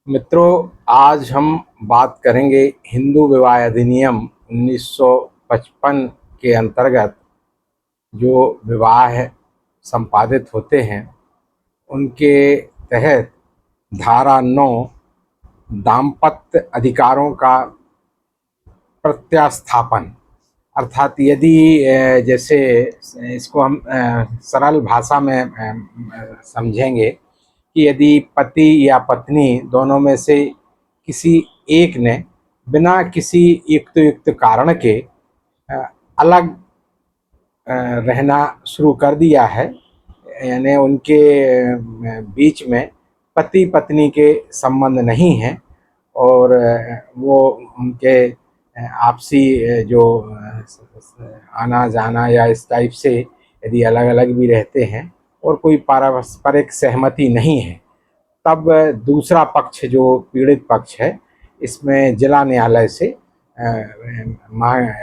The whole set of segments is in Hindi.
मित्रों, आज हम बात करेंगे हिंदू विवाह अधिनियम 1955 के अंतर्गत जो विवाह संपादित होते हैं उनके तहत धारा 9 दाम्पत्य अधिकारों का प्रत्यास्थापन। अर्थात यदि जैसे इसको हम सरल भाषा में समझेंगे कि यदि पति या पत्नी दोनों में से किसी एक ने बिना किसी युक्त कारण के अ, अलग रहना शुरू कर दिया है, यानी उनके बीच में पति पत्नी के संबंध नहीं हैं और वो उनके आपसी जो आना जाना या इस टाइप से यदि अलग अलग भी रहते हैं और कोई पारस्परिक सहमति नहीं है, तब दूसरा पक्ष जो पीड़ित पक्ष है इसमें जिला न्यायालय से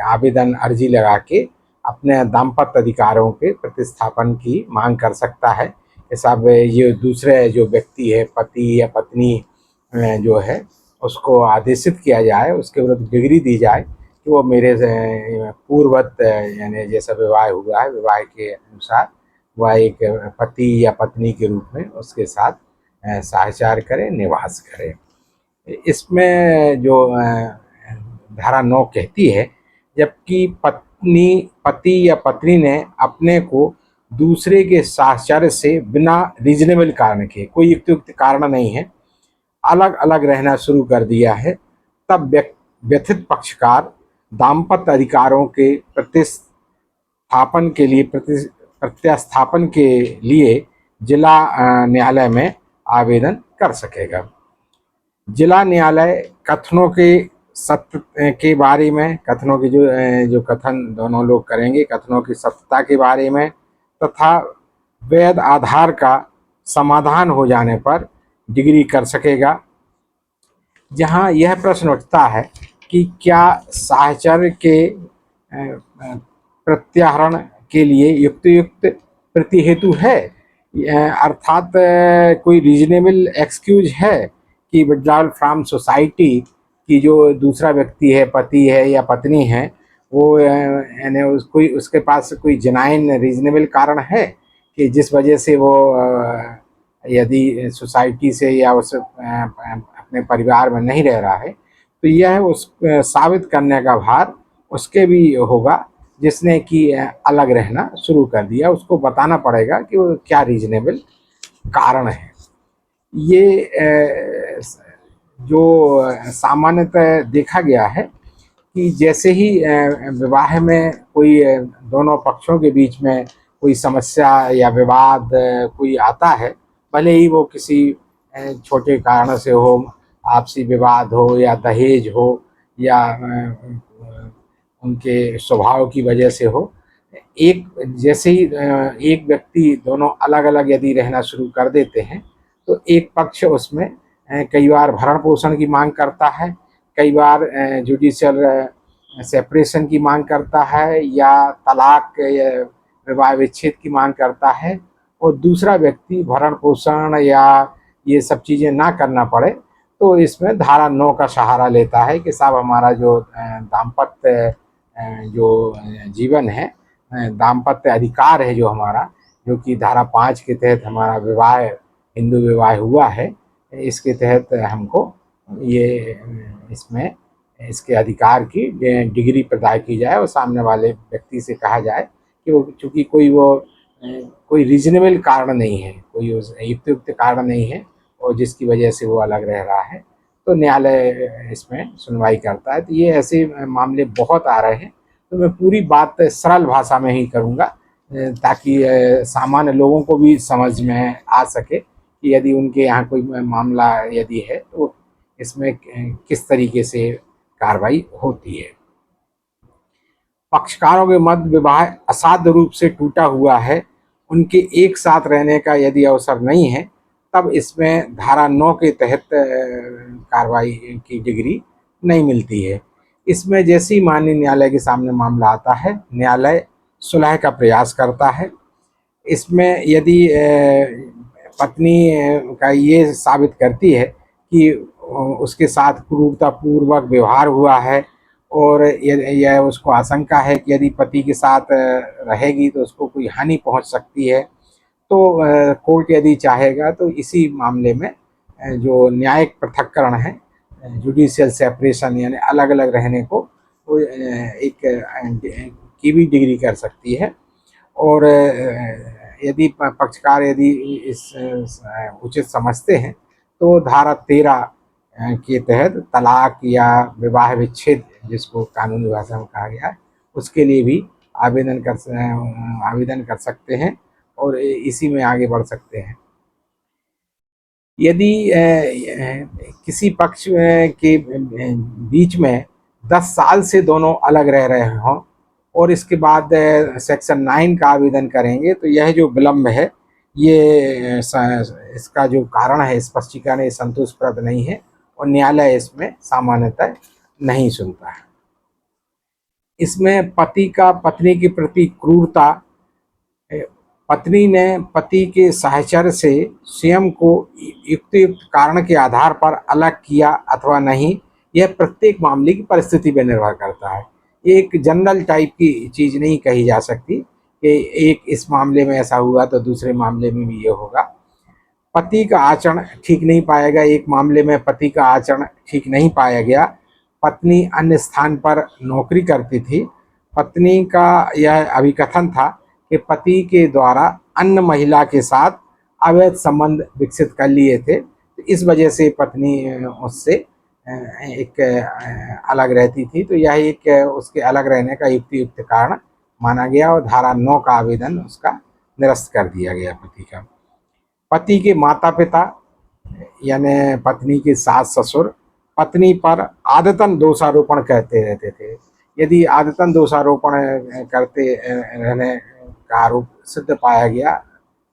आवेदन अर्जी लगा के अपने दाम्पत्य अधिकारों के प्रतिस्थापन की मांग कर सकता है कि साहब ये दूसरे जो व्यक्ति है पति या पत्नी जो है उसको आदेशित किया जाए, उसके विरुद्ध डिग्री दी जाए कि वो मेरे पूर्ववत यानी जैसा विवाह हुआ है विवाह के अनुसार वह एक पति या पत्नी के रूप में उसके साथ साहचार करें, निवास करें। इसमें जो धारा 9 कहती है, जबकि पति या पत्नी ने अपने को दूसरे के साहचर्य से बिना रीजनेबल कारण के, कोई युक्त कारण नहीं है, अलग अलग रहना शुरू कर दिया है, तब व्यथित पक्षकार दाम्पत्य अधिकारों के प्रत्यास्थापन के लिए जिला न्यायालय में आवेदन कर सकेगा। जिला न्यायालय कथनों के सत्य के बारे में, कथनों की जो कथन दोनों लोग करेंगे, कथनों की सत्यता के बारे में तथा वैध आधार का समाधान हो जाने पर डिग्री कर सकेगा। जहां यह प्रश्न उठता है कि क्या साहचर्य के प्रत्याहरण के लिए युक्त प्रतिहेतु है, अर्थात कोई रीजनेबल एक्सक्यूज है कि विड्रॉल फ्रॉम सोसाइटी की जो दूसरा व्यक्ति है, पति है या पत्नी है, वो यानी उसके पास कोई जेन्युइन रीजनेबल कारण है कि जिस वजह से वो यदि सोसाइटी से या उस अपने परिवार में नहीं रह रहा है, तो यह उस साबित करने का भार उसके भी होगा जिसने कि अलग रहना शुरू कर दिया। उसको बताना पड़ेगा कि वो क्या रीजनेबल कारण है। ये जो सामान्यतः देखा गया है कि जैसे ही विवाह में कोई दोनों पक्षों के बीच में कोई समस्या या विवाद कोई आता है, भले ही वो किसी छोटे कारण से हो, आपसी विवाद हो या दहेज हो या उनके स्वभाव की वजह से हो, एक जैसे ही एक व्यक्ति दोनों अलग अलग यदि रहना शुरू कर देते हैं तो एक पक्ष उसमें कई बार भरण पोषण की मांग करता है, कई बार जुडिशियल सेपरेशन की मांग करता है या तलाक या विवाह विच्छेद की मांग करता है, और दूसरा व्यक्ति भरण पोषण या ये सब चीज़ें ना करना पड़े तो इसमें धारा 9 का सहारा लेता है कि साहब हमारा जो दाम्पत्य जो जीवन है, दाम्पत्य अधिकार है जो हमारा, जो कि धारा 5 के तहत हमारा विवाह हिंदू विवाह हुआ है, इसके तहत हमको ये इसमें इसके अधिकार की डिग्री प्रदान की जाए और सामने वाले व्यक्ति से कहा जाए कि वो चूँकि कोई रीजनेबल कारण नहीं है, कोई युक्त कारण नहीं है और जिसकी वजह से वो अलग रह रहा है, तो न्यायालय इसमें सुनवाई करता है। तो ये ऐसे मामले बहुत आ रहे हैं, तो मैं पूरी बात सरल भाषा में ही करूँगा ताकि सामान्य लोगों को भी समझ में आ सके कि यदि उनके यहाँ कोई मामला यदि है तो इसमें किस तरीके से कार्रवाई होती है। पक्षकारों के मध्य विवाह असाध्य रूप से टूटा हुआ है, उनके एक साथ रहने का यदि अवसर नहीं है, तब इसमें धारा 9 के तहत कार्रवाई की डिग्री नहीं मिलती है। इसमें जैसे ही माननीय न्यायालय के सामने मामला आता है, न्यायालय सुलह का प्रयास करता है। इसमें यदि पत्नी का ये साबित करती है कि उसके साथ क्रूरतापूर्वक व्यवहार हुआ है, और यह उसको आशंका है कि यदि पति के साथ रहेगी तो उसको कोई हानि पहुंच सकती है, तो कोर्ट यदि चाहेगा तो इसी मामले में जो न्यायिक पृथक्करण है, जुडिशियल सेपरेशन, यानी अलग अलग रहने को वो एक की भी डिग्री कर सकती है। और यदि पक्षकार यदि इस उचित समझते हैं तो धारा 13 के तहत तलाक या विवाह विच्छेद, जिसको कानूनी भाषा में कहा गया है, उसके लिए भी आवेदन कर सकते हैं और इसी में आगे बढ़ सकते हैं। यदि किसी पक्ष के बीच में 10 साल से दोनों अलग रह रहे हों और इसके बाद सेक्शन 9 का आवेदन करेंगे, तो यह जो विलम्ब है, ये इसका जो कारण है स्पष्टीकरण ये संतोषप्रद नहीं है और न्यायालय इसमें सामान्यतः नहीं सुनता है। इसमें पति का पत्नी के प्रति क्रूरता, पत्नी ने पति के साहचर्य से स्वयं को युक्त कारण के आधार पर अलग किया अथवा नहीं, यह प्रत्येक मामले की परिस्थिति पर निर्भर करता है। एक जनरल टाइप की चीज नहीं कही जा सकती कि एक इस मामले में ऐसा हुआ तो दूसरे मामले में भी ये होगा। पति का आचरण ठीक नहीं पाएगा, एक मामले में पति का आचरण ठीक नहीं पाया गया। पत्नी अन्य स्थान पर नौकरी करती थी। पत्नी का यह अभिकथन था कि पति के द्वारा अन्य महिला के साथ अवैध संबंध विकसित कर लिए थे, तो इस वजह से पत्नी उससे एक अलग रहती थी, तो यह एक उसके अलग रहने का युक्त कारण माना गया और धारा 9 का आवेदन उसका निरस्त कर दिया गया पति का। पति के माता पिता यानी पत्नी के सास ससुर पत्नी पर आदतन दोषारोपण करते रहते थे। यदि आदतन दोषारोपण करते रहने का आरोप सिद्ध पाया गया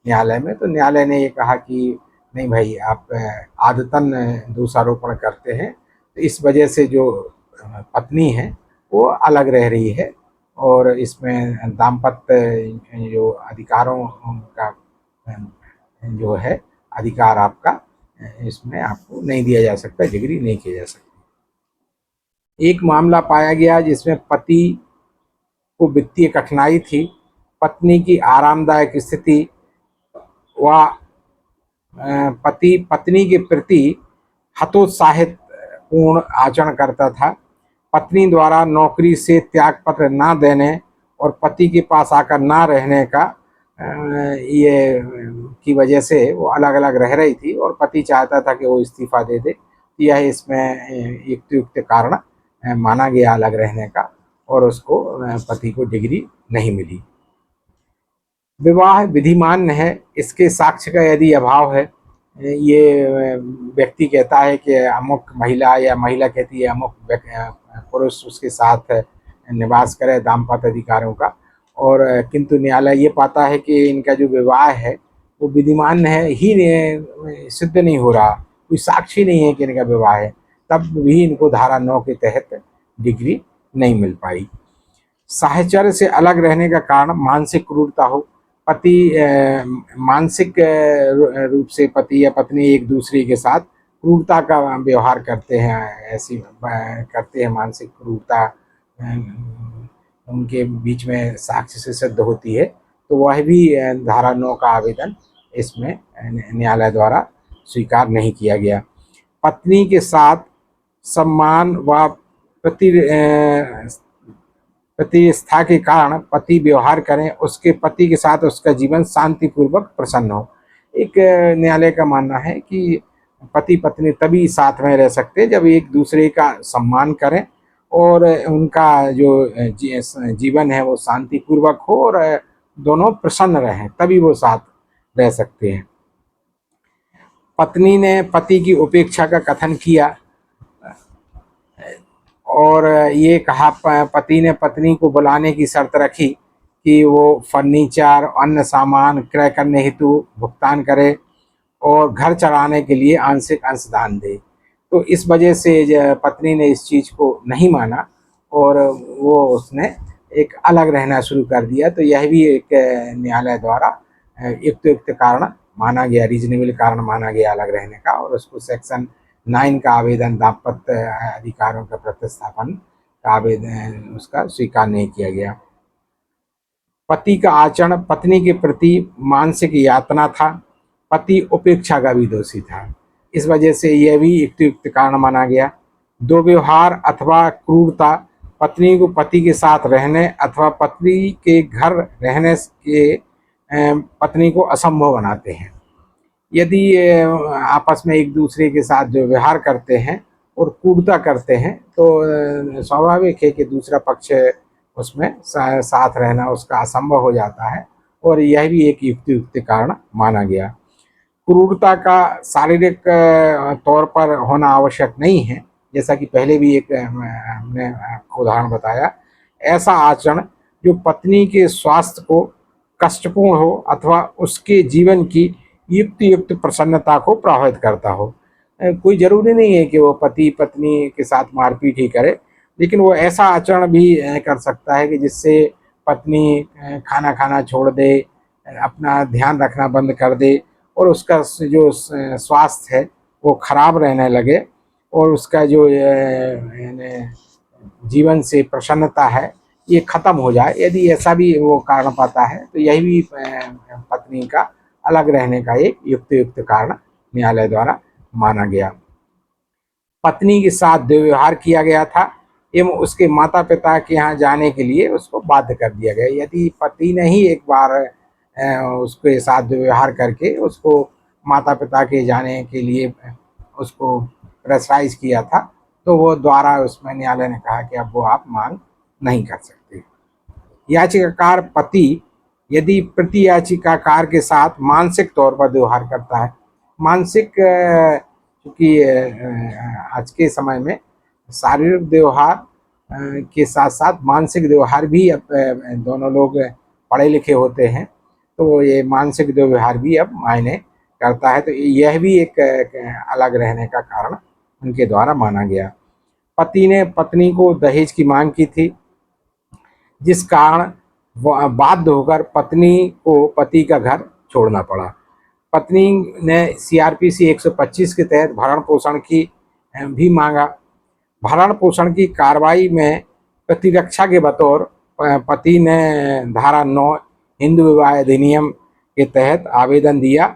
न्यायालय में, तो न्यायालय ने ये कहा कि नहीं भाई, आप आदतन दोषारोपण करते हैं, तो इस वजह से जो पत्नी है वो अलग रह रही है और इसमें दाम्पत्य जो अधिकारों का जो है अधिकार आपका, इसमें आपको नहीं दिया जा सकता, डिग्री नहीं की जा सकती। एक मामला पाया गया जिसमें पति को वित्तीय कठिनाई थी, पत्नी की आरामदायक स्थिति व पति पत्नी के प्रति हतोत्साहित पूर्ण आचरण करता था। पत्नी द्वारा नौकरी से त्यागपत्र ना देने और पति के पास आकर ना रहने का ये की वजह से वो अलग अलग रह रही थी और पति चाहता था कि वो इस्तीफा दे दे। यह इसमें युक्त कारण माना गया अलग रहने का और उसको पति को डिग्री नहीं मिली। विवाह विधिमान्य है, इसके साक्ष्य का यदि अभाव है, ये व्यक्ति कहता है कि अमुक महिला या महिला कहती है अमुक पुरुष उसके साथ निवास करे दाम्पत्य अधिकारों का, और किंतु न्यायालय ये पाता है कि इनका जो विवाह है वो विधिमान्य है ही सिद्ध नहीं हो रहा, कोई साक्षी नहीं है कि इनका विवाह है, तब भी इनको धारा 9 के तहत डिग्री नहीं मिल पाई। साहचर्य से अलग रहने का कारण मानसिक क्रूरता हो, पति मानसिक रूप से पति या पत्नी एक दूसरे के साथ क्रूरता का व्यवहार करते हैं, ऐसी करते हैं, मानसिक क्रूरता उनके बीच में साक्ष्य से सिद्ध होती है, तो वह भी धारा 9 का आवेदन इसमें न्यायालय द्वारा स्वीकार नहीं किया गया। पत्नी के साथ सम्मान व प्रतिष्ठा के कारण पति व्यवहार करें, उसके पति के साथ उसका जीवन शांतिपूर्वक प्रसन्न हो। एक न्यायालय का मानना है कि पति पत्नी तभी साथ में रह सकते हैं जब एक दूसरे का सम्मान करें और उनका जो जीवन है वो शांतिपूर्वक हो और दोनों प्रसन्न रहें, तभी वो साथ रह सकते हैं। पत्नी ने पति की उपेक्षा का कथन किया और ये कहा पति ने पत्नी को बुलाने की शर्त रखी कि वो फर्नीचर अन्य सामान क्रय करने हेतु भुगतान करे और घर चलाने के लिए आंशिक अंशदान दे। तो इस वजह से पत्नी ने इस चीज़ को नहीं माना और वो उसने एक अलग रहना शुरू कर दिया, तो यह भी एक न्यायालय द्वारा युक्त कारण माना गया, रीजनेबल कारण माना गया अलग रहने का, और उसको सेक्शन 9 का आवेदन दाम्पत्य अधिकारों के प्रतिस्थापन का आवेदन उसका स्वीकार नहीं किया गया। पति का आचरण पत्नी के प्रति मानसिक यातना था। पति उपेक्षा का भी दोषी था। इस वजह से यह भी युक्त कारण माना गया। दुर्व्यवहार अथवा क्रूरता पत्नी को पति के साथ रहने अथवा पत्नी के घर रहने के पत्नी को असंभव बनाते हैं। यदि आपस में एक दूसरे के साथ जो व्यवहार करते हैं और क्रूरता करते हैं तो स्वाभाविक है कि दूसरा पक्ष उसमें साथ रहना उसका असंभव हो जाता है, और यह भी एक युक्त कारण माना गया। क्रूरता का शारीरिक तौर पर होना आवश्यक नहीं है, जैसा कि पहले भी एक हमने उदाहरण बताया। ऐसा आचरण जो पत्नी के स्वास्थ्य को कष्टपूर्ण हो अथवा उसके जीवन की युक्त प्रसन्नता को प्रभावित करता हो। कोई ज़रूरी नहीं है कि वो पति पत्नी के साथ मारपीट ही करे, लेकिन वो ऐसा आचरण भी कर सकता है कि जिससे पत्नी खाना खाना छोड़ दे, अपना ध्यान रखना बंद कर दे, और उसका जो स्वास्थ्य है वो खराब रहने लगे, और उसका जो जीवन से प्रसन्नता है ये खत्म हो जाए। यदि ऐसा भी वो कारण पाता है तो यही भी पत्नी का अलग रहने का एक युक्त कारण न्यायालय द्वारा माना गया। पत्नी के साथ दुर्व्यवहार किया गया था एवं उसके माता पिता के यहाँ जाने के लिए उसको बाध्य कर दिया गया। यदि पति ने ही एक बार उसके साथ दुर्व्यवहार करके उसको माता पिता के जाने के लिए उसको प्रेशराइज किया था, तो वो द्वारा उसमें न्यायालय ने कहा कि अब वो आप मांग नहीं कर सकते। याचिकाकार पति यदि प्रति याचिकाकार के साथ मानसिक तौर पर व्यवहार करता है, मानसिक क्योंकि आज के समय में शारीरिक व्यवहार के साथ साथ मानसिक व्यवहार भी अब दोनों लोग पढ़े लिखे होते हैं, तो ये मानसिक व्यवहार भी अब मायने करता है। तो यह भी एक अलग रहने का कारण उनके द्वारा माना गया। पति ने पत्नी को दहेज की मांग की थी, जिस कारण बाध्य होकर पत्नी को पति का घर छोड़ना पड़ा। पत्नी ने CRPC 125 के तहत भरण पोषण की भी मांगा। भरण पोषण की कार्रवाई में प्रतिरक्षा के बतौर पति ने धारा 9 हिंदू विवाह अधिनियम के तहत आवेदन दिया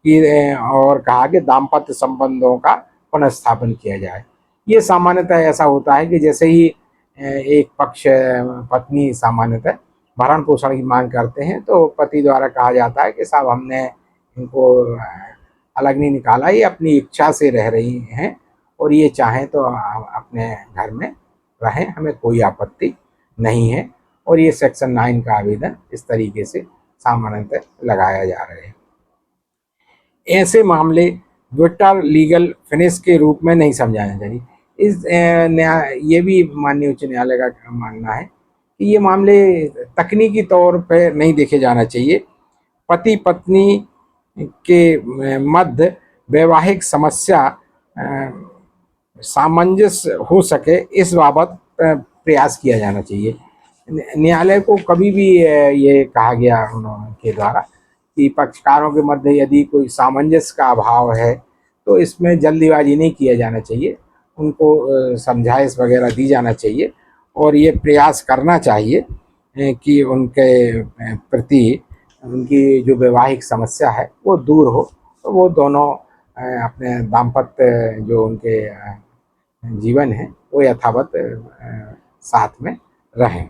कि और कहा कि दाम्पत्य संबंधों का पुनर्स्थापन किया जाए। ये सामान्यतः ऐसा होता है कि जैसे ही एक पक्ष पत्नी सामान्यतः भरण पोषण की मांग करते हैं तो पति द्वारा कहा जाता है कि साहब हमने इनको अलग नहीं निकाला, ये अपनी इच्छा से रह रही हैं और ये चाहें तो अपने घर में रहें, हमें कोई आपत्ति नहीं है। और ये सेक्शन 9 का आवेदन इस तरीके से सामान्यतः लगाया जा रहा है। ऐसे मामले विक्टर लीगल फिनिश के रूप में नहीं समझाने चाहिए। ये भी माननीय उच्च न्यायालय का मानना है कि ये मामले तकनीकी तौर पर नहीं देखे जाना चाहिए। पति पत्नी के मध्य वैवाहिक समस्या सामंजस्य हो सके इस बाबत प्रयास किया जाना चाहिए। न्यायालय को कभी भी ये कहा गया उनके द्वारा कि पक्षकारों के मध्य यदि कोई सामंजस्य का अभाव है तो इसमें जल्दीबाजी नहीं किया जाना चाहिए, उनको समझाइश वगैरह दी जाना चाहिए और ये प्रयास करना चाहिए कि उनके प्रति उनकी जो वैवाहिक समस्या है वो दूर हो, तो वो दोनों अपने दाम्पत्य जो उनके जीवन है वो यथावत साथ में रहें।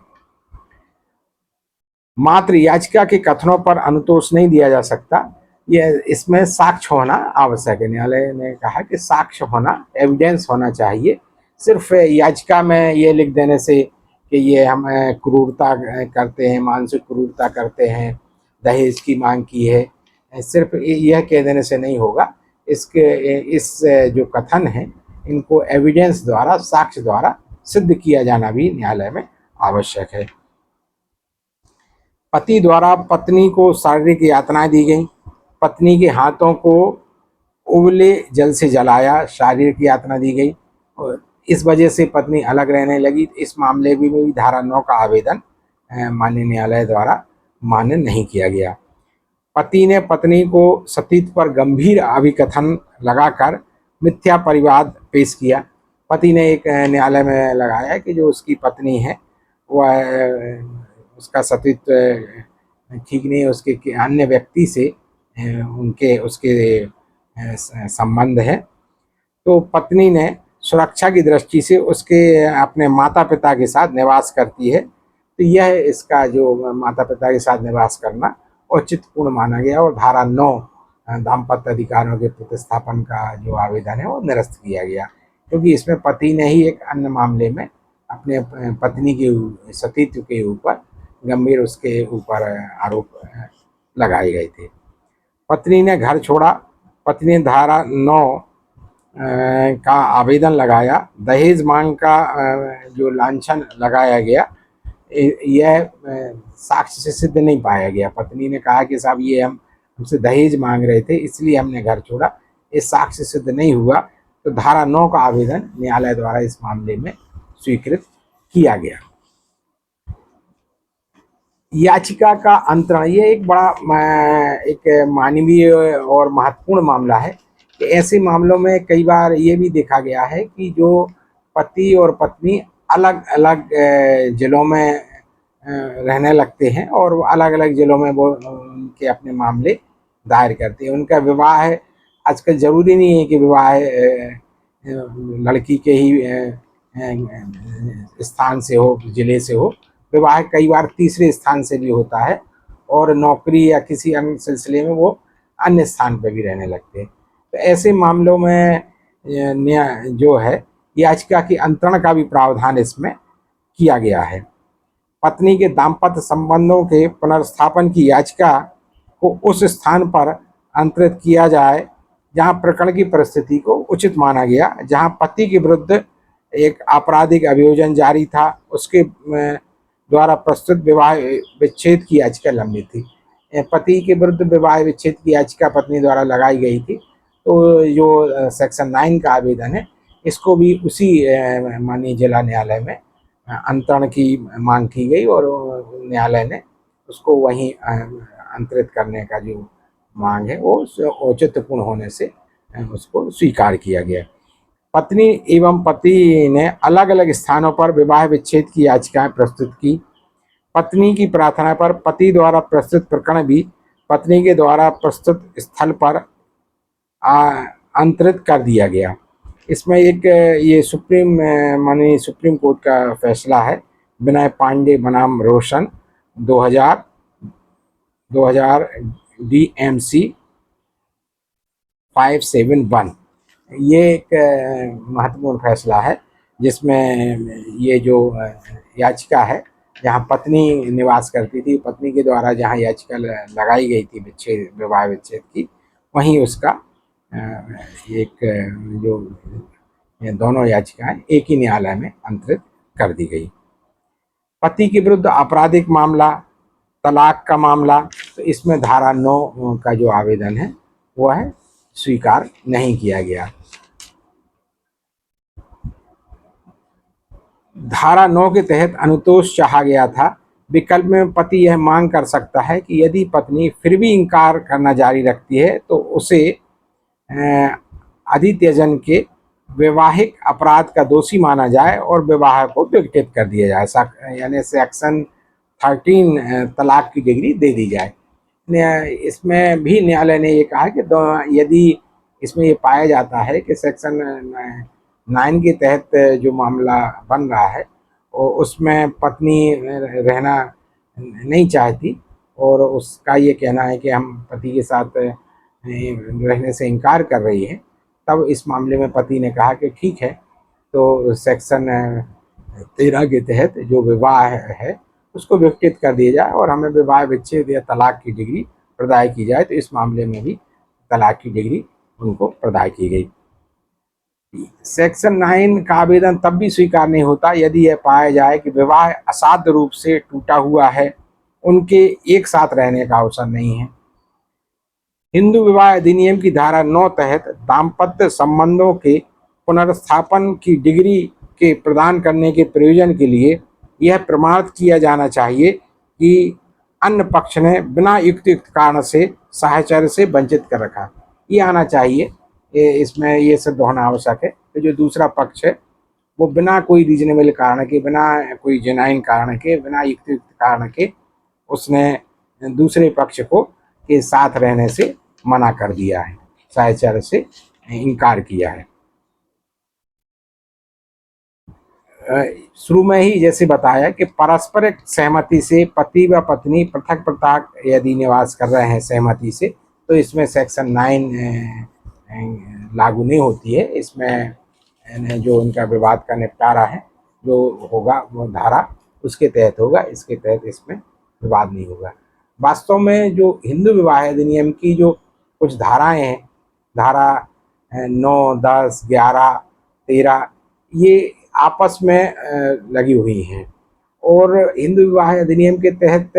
मात्र याचिका के कथनों पर अनुतोष नहीं दिया जा सकता, ये इसमें साक्ष्य होना आवश्यक है। न्यायालय ने कहा कि साक्ष्य होना, एविडेंस होना चाहिए। सिर्फ याचिका में ये लिख देने से कि ये हम क्रूरता करते हैं, मानसिक क्रूरता करते हैं, दहेज की मांग की है, सिर्फ यह कह देने से नहीं होगा। इस जो कथन है इनको एविडेंस द्वारा, साक्ष्य द्वारा सिद्ध किया जाना भी न्यायालय में आवश्यक है। पति द्वारा पत्नी को शारीरिक यातनाएं दी गई, पत्नी के हाथों को उबले जल से जलाया, शारीरिक यातना दी गई और इस वजह से पत्नी अलग रहने लगी। इस मामले में भी धारा 9 का आवेदन माननीय न्यायालय द्वारा मान्य नहीं किया गया। पति ने पत्नी को सतीत्व पर गंभीर अभिकथन लगाकर मिथ्या परिवाद पेश किया। पति ने एक न्यायालय में लगाया कि जो उसकी पत्नी है वह उसका सतीत्व ठीक नहीं है, उसके अन्य व्यक्ति से उनके उसके संबंध है। तो पत्नी ने सुरक्षा की दृष्टि से उसके अपने माता पिता के साथ निवास करती है। तो यह इसका जो माता पिता के साथ निवास करना औचित्यपूर्ण माना गया और धारा 9 दाम्पत्य अधिकारों के प्रतिस्थापन का जो आवेदन है वो निरस्त किया गया, क्योंकि इसमें पति ने ही एक अन्य मामले में अपने पत्नी के सतीत्व के ऊपर गंभीर उसके ऊपर आरोप लगाए गए थे। पत्नी ने घर छोड़ा। पत्नी ने धारा 9 का आवेदन लगाया। दहेज मांग का जो लांछन लगाया गया यह साक्ष्य से सिद्ध नहीं पाया गया। पत्नी ने कहा कि साहब ये हमसे दहेज मांग रहे थे इसलिए हमने घर छोड़ा, ये साक्ष्य सिद्ध नहीं हुआ। तो धारा 9 का आवेदन न्यायालय द्वारा इस मामले में स्वीकृत किया गया। याचिका का अंतरण ये एक बड़ा एक मानवीय और महत्वपूर्ण मामला है कि ऐसे मामलों में कई बार ये भी देखा गया है कि जो पति और पत्नी अलग अलग जिलों में रहने लगते हैं और अलग अलग जिलों में वो उनके अपने मामले दायर करते हैं। उनका विवाह आजकल जरूरी नहीं है कि विवाह लड़की के ही स्थान से हो, जिले से हो। विवाह कई बार तीसरे स्थान से भी होता है और नौकरी या किसी अन्य सिलसिले में वो अन्य स्थान पर भी रहने लगते हैं। तो ऐसे मामलों में जो है याचिका के अंतरण का भी प्रावधान इसमें किया गया है। पत्नी के दाम्पत्य संबंधों के पुनर्स्थापन की याचिका को उस स्थान पर अंतरित किया जाए जहां प्रकरण की परिस्थिति को उचित माना गया, जहां पति के विरुद्ध एक आपराधिक अभियोजन जारी था, उसके द्वारा प्रस्तुत विवाह विच्छेद की याचिका लंबित थी। पति के विरुद्ध विवाह विच्छेद की याचिका पत्नी द्वारा लगाई गई थी। तो जो सेक्शन 9 का आवेदन है इसको भी उसी माननीय जिला न्यायालय में अंतरण की मांग की गई और न्यायालय ने उसको वहीं अंतरित करने का जो मांग है वो औचित्यपूर्ण होने से उसको स्वीकार किया गया। पत्नी एवं पति ने अलग अलग स्थानों पर विवाह विच्छेद की याचिकाएं प्रस्तुत की। पत्नी की प्रार्थना पर पति द्वारा प्रस्तुत प्रकरण भी पत्नी के द्वारा प्रस्तुत स्थल पर अंतरित कर दिया गया। इसमें एक ये माननीय सुप्रीम कोर्ट का फैसला है, विनय पांडे बनाम रोशन 2000 DMC 571। ये एक महत्वपूर्ण फैसला है जिसमें ये जो याचिका है जहाँ पत्नी निवास करती थी, पत्नी के द्वारा जहाँ याचिका लगाई गई थी विवाह विच्छेद की, वहीं उसका एक जो ये दोनों याचिकाएं एक ही न्यायालय में अंतरित कर दी गई। पति के विरुद्ध आपराधिक मामला, तलाक का मामला, तो इसमें धारा 9 का जो आवेदन है वह स्वीकार नहीं किया गया। धारा 9 के तहत अनुतोष चाहा गया था। विकल्प में पति यह मांग कर सकता है कि यदि पत्नी फिर भी इंकार करना जारी रखती है तो उसे अधित्यजन के वैवाहिक अपराध का दोषी माना जाए और विवाह को विघटित कर दिया जाए, यानी सेक्शन 13 तलाक की डिग्री दे दी जाए। इसमें भी न्यायालय ने ये कहा कि यदि इसमें ये पाया जाता है कि सेक्शन 9 के तहत जो मामला बन रहा है उसमें पत्नी रहना नहीं चाहती और उसका ये कहना है कि हम पति के साथ रहने से इनकार कर रही है, तब इस मामले में पति ने कहा कि ठीक है, तो सेक्शन 13 के तहत जो विवाह है उसको विघटित कर दिया जाए और हमें विवाह विच्छेद या तलाक की डिग्री प्रदान की जाए। तो इस मामले में भी तलाक की डिग्री उनको प्रदान की गई। सेक्शन 9 का आवेदन तब भी स्वीकार नहीं होता यदि यह पाया जाए कि विवाह असाध्य रूप से टूटा हुआ है, उनके एक साथ रहने का अवसर नहीं है। हिंदू विवाह अधिनियम की धारा 9 तहत दाम्पत्य संबंधों के पुनर्स्थापन की डिग्री के प्रदान करने के प्रयोजन के लिए यह प्रमाणित किया जाना चाहिए कि अन्य पक्ष ने बिना युक्त कारण से साहचर्य से वंचित कर रखा। ये आना चाहिए इसमें ये सिद्ध होना आवश्यक है कि जो दूसरा पक्ष है वो बिना कोई रीजनेबल कारण के, बिना कोई जेन्युइन कारण के, बिना युक्तियुक्त कारण के उसने दूसरे पक्ष को के साथ रहने से मना कर दिया है, साहचर्य से इनकार किया है। शुरू में ही जैसे बताया कि पारस्परिक सहमति से पति व पत्नी पृथक पृथक यदि निवास कर रहे हैं सहमति से, तो इसमें सेक्शन 9 लागू नहीं होती है। इसमें जो उनका विवाद का निपटारा है जो होगा वो धारा उसके तहत होगा, इसके तहत इसमें विवाद नहीं होगा। वास्तव में जो हिंदू विवाह अधिनियम की जो कुछ धाराएं हैं, धारा 9, 10, 11, 13, ये आपस में लगी हुई हैं और हिंदू विवाह अधिनियम के तहत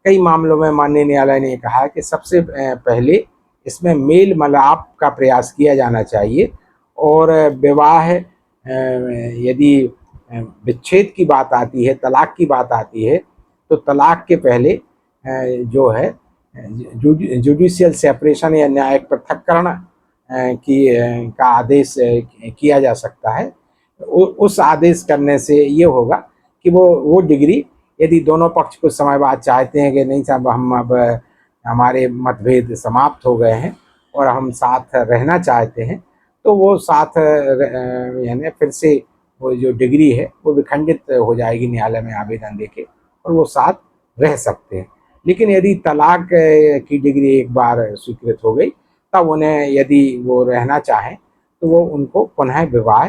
कई मामलों में माननीय न्यायालय ने कहा कि सबसे पहले इसमें मेल मिलाप का प्रयास किया जाना चाहिए और विवाह यदि विच्छेद की बात आती है, तलाक की बात आती है, तो तलाक के पहले जो है जुडिशियल सेपरेशन या न्यायिक पृथक्करण की का आदेश किया जा सकता है। उस आदेश करने से ये होगा कि वो डिग्री यदि दोनों पक्ष कुछ समय बाद चाहते हैं कि नहीं साहब हम अब हमारे मतभेद समाप्त हो गए हैं और हम साथ रहना चाहते हैं, तो वो साथ यानी फिर से वो जो डिग्री है वो विखंडित हो जाएगी न्यायालय में आवेदन देके और वो साथ रह सकते हैं। लेकिन यदि तलाक की डिग्री एक बार स्वीकृत हो गई तब उन्हें यदि वो रहना चाहें तो वो उनको पुनः विवाह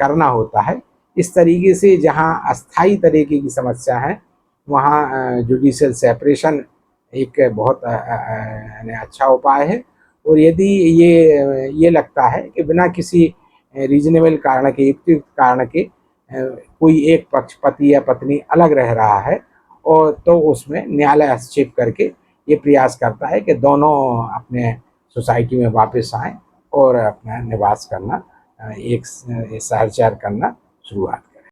करना होता है। इस तरीके से जहाँ अस्थाई तरीके की समस्या है वहाँ जुडिशियल सेपरेशन एक बहुत अच्छा उपाय है। और यदि ये लगता है कि बिना किसी रीजनेबल कारण के, युक्तियुक्त कारण के कोई एक पक्ष पति या पत्नी अलग रह रहा है और तो उसमें न्यायालय हस्तक्षेप करके ये प्रयास करता है कि दोनों अपने सोसाइटी में वापस आएं और अपना निवास करना, एक सहचार करना शुरुआत